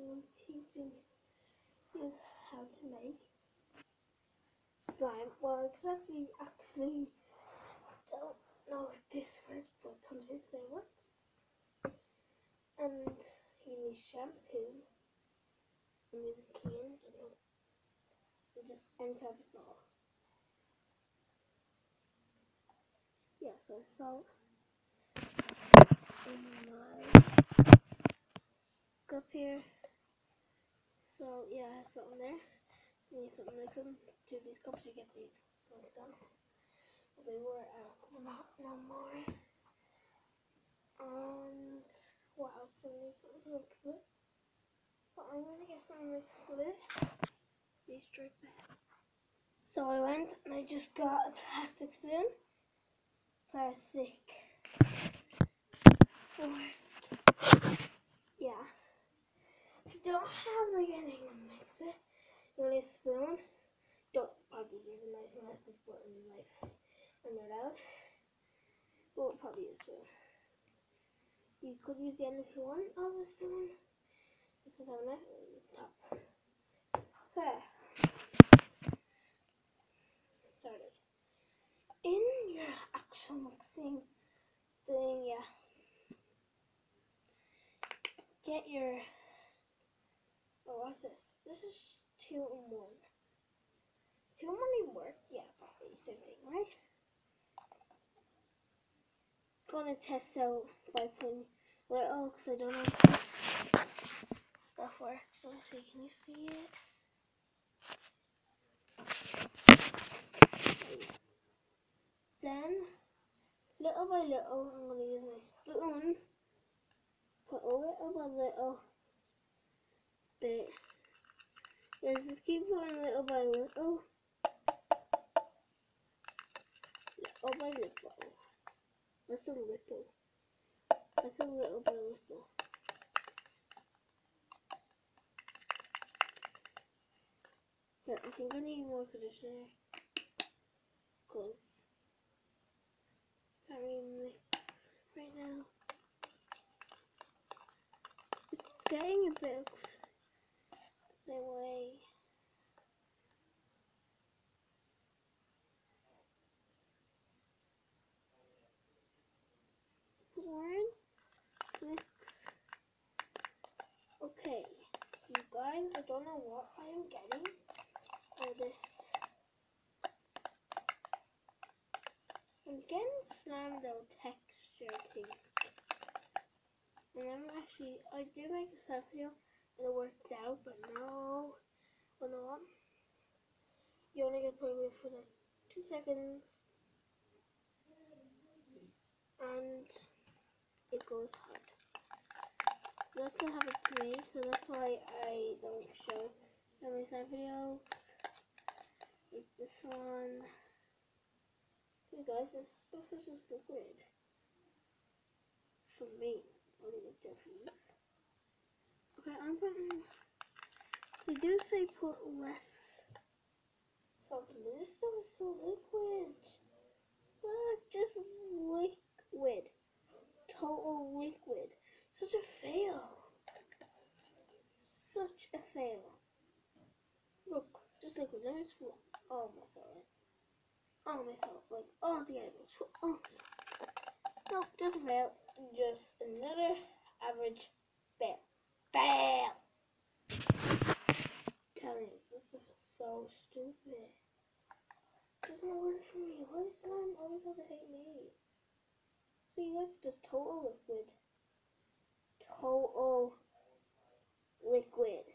I'm teaching you how to make slime. Well, exactly, actually, don't know if this works, but tons of people say it works. And you need shampoo. I'm using cans, and just enter the salt. Yeah, so salt in my cup here. So yeah, I have salt in there. You need something like them to these cups. You get these like that. They were out, not no more. And what else? I need something to mix with. So I'm gonna get some mix with these straight back. So I went and I just got a plastic spoon. Plastic fork. Yeah. If you don't have like anything to mix with, you need a spoon. Don't probably use a nice plastic spoon in life when you're out. Well, probably use spoon. You could use the end if you want of a spoon. This is how nice it is top. So started. In your actual mixing thing, yeah. Get your what's this? This is 2 in 1. 2 in 1 even work? Yeah, probably same thing, right? Gonna test out by putting little because I don't know if this stuff works. So can you see it? Then little by little, I'm gonna use my spoon. Put a little by little bit. Let's just keep putting little by little. Little by little. That's a little. That's a little by little. Yeah, I think I need more conditioner. Because very mix right now. It's getting a bit the same way. One, six. Okay, you guys, I don't know what I am getting for this. I'm getting slammed out texture thing. And I do make a self video and it worked out, but no, you know what? You only get playing with for like 2 seconds and it goes hard. So that's what happened to me, so that's why I don't show my self videos. Like this one. Hey guys, this stuff is just liquid. For me, only the difference. Okay, I'm putting. They do say put less salt in this stuff is so liquid. Look, just liquid. Total liquid. Such a fail. Such a fail. Look, just liquid. Let me just put all myself. All myself. Like all together. All myself. Nope, just a fail. Just another average fail. Fail! Telling you, this stuff is so stupid. There's no word for me. Why does slime always have to hate me? So you guys just total liquid. Total liquid.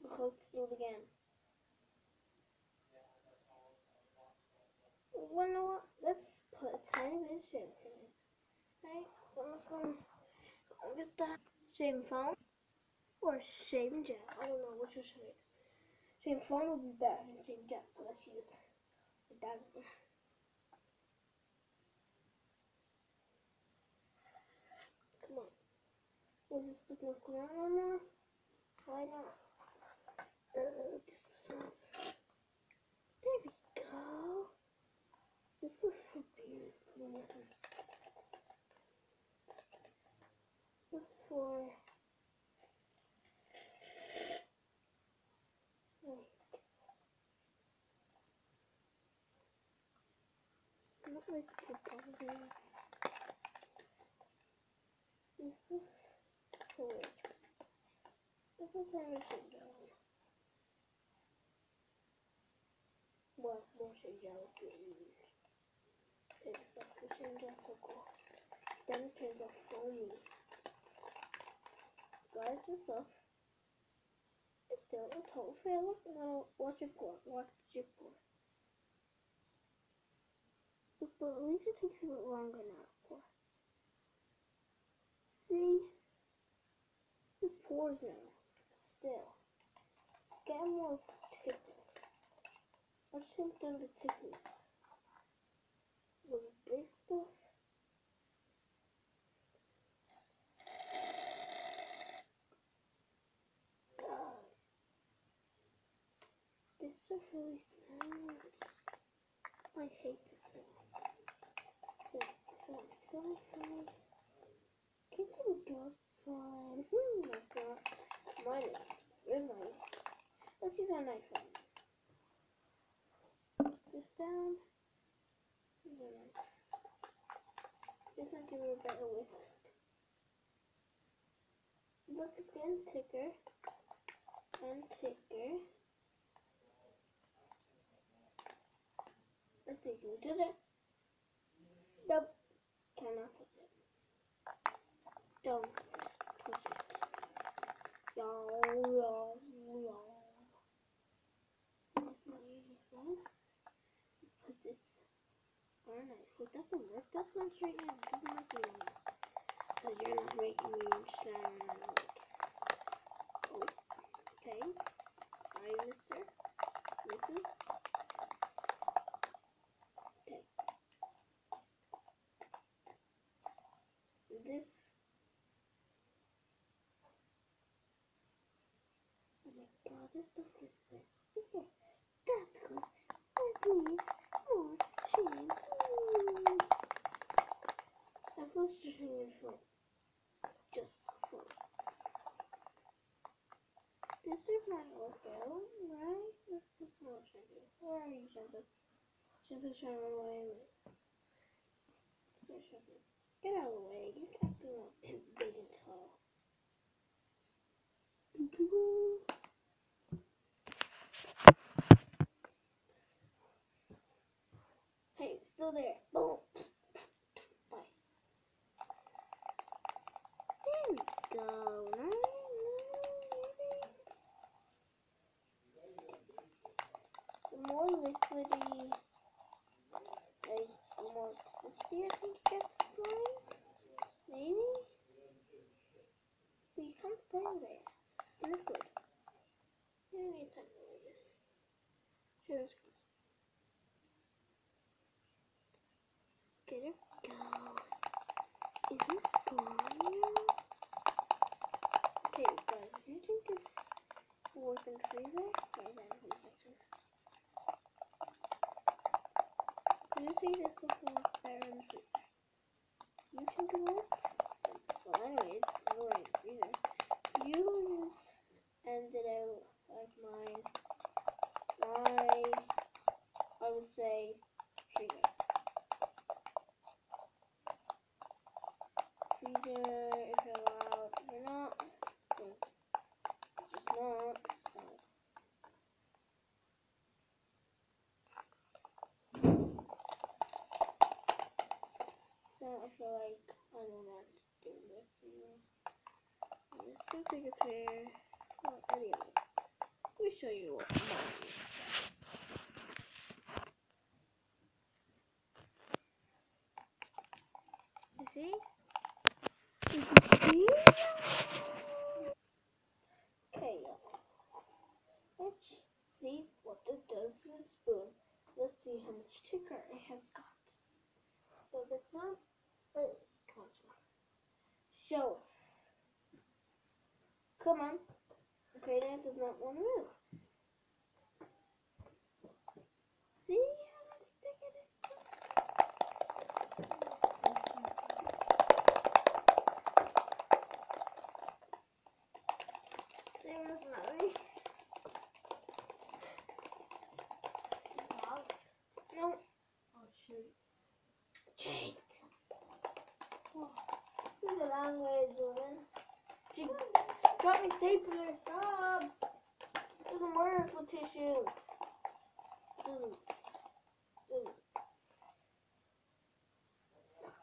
Okay, let's do it again. Well, you know what? Let's put a tiny bit of shampoo in it. Right? So I'm just gonna go get that shaving foam or shaving gel. I don't know which one should I use. Shaving foam would be better than shaving gel, so let's use the dazzle. Come on. Is this stuff not going on no more? Why not? This smells. There we go. This was for beer. Looks for not like the buttons. This is cool. This is everything down. Well, more change out take stuff to change out so cool. Then change out foamy. Guys, this stuff is still a total failure. Now watch it pour. Watch it pour. But at least it takes a bit longer now to pour. See? It pours now. Still. It's getting more thickness. I just haven't done the thickness. Was it this stuff? This stuff really smells. I hate the smell. Slide. Keep the dog slide. That's not mine. Where's mine? Let's use our knife on this down. Use our knife. This might give me a better whisk. Look, it's getting thicker and thicker. Let's see, can we do that? Nope. Cannot touch it. Don't touch it. Y'all. That's not easy spell. Put this on a knife. Would that work? That's not straight now. It doesn't work anymore. So you're not making me shine on my leg. Oh, okay. Sorry, mister. Mrs. Okay. This. Oh my god, this stuff is sticker. That's because that needs more shampoo. That's what's shampoo for. Just for. This is not okay, right? That's not shampoo. Where are you, shampoo? Shampoo's trying to run away. It's not shampoo. Get out of the way. You're acting all big and tall. Hey, still there. Boom. Bye. There we go. The more liquidy, like more consistency, I think it gets slime. Maybe? But you can't play with it. It's liquid. You don't need time to like this. Cheers. Get it? Go. Is this slime? Okay, guys, if you think it's worth in the freezer, write that in the comment section. Do you think this will work better in the freezer? You think it worked? Well, anyways, I'm going in the freezer. You ended out like mine. I would say freezer. Freezer if you're allowed. If you're not, then it's just not. So I feel like I'm not doing this anyways. Let's do a bigger pair. Well, anyways, let me show you what mine is. You see? You see? Okay, let's see what it does to the spoon. Let's see how much thicker it has got. So that's not. Come on, spoon. Show us. Come on. Okay, that does not want to move. See how much thicker it is? the language, woman. She dropped me stapler. Stop. Doesn't work with tissue.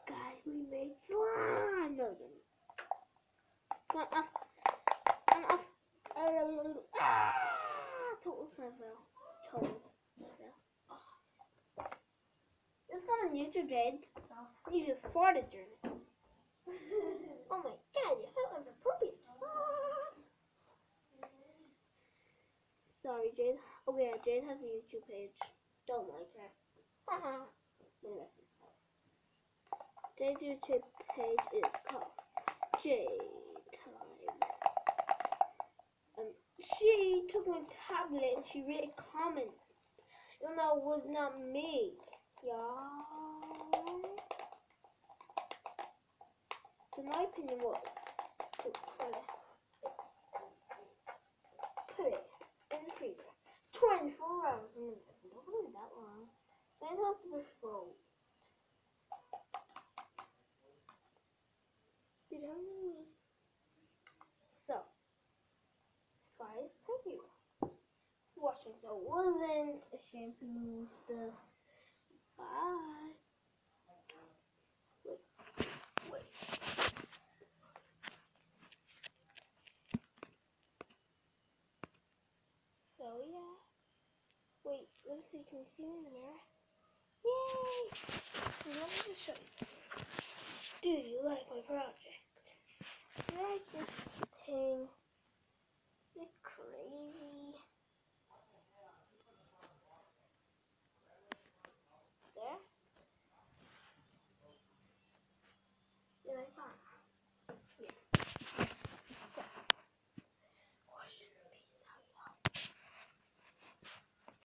Guys, we made slime. No, total slime fail. Total. It's on YouTube, Jade. You just farted during it. Oh my god, you're so inappropriate. Sorry, Jade. Oh yeah, Jade has a YouTube page. Don't like her. Jade's YouTube page is called Jade Time. She took my tablet and she read a comment. Even though it was not me. Y'all. So my opinion was to put it in the freezer 24 hours. Don't put it that long. Then it has to be frozen. See what I mean? So, guys, thank you for watching. So it wasn't a shampoo stuff. Bye. Wait. So yeah. Wait, let me see. Can you see me in the mirror? Yay! So let me just show you something. Do you like my project?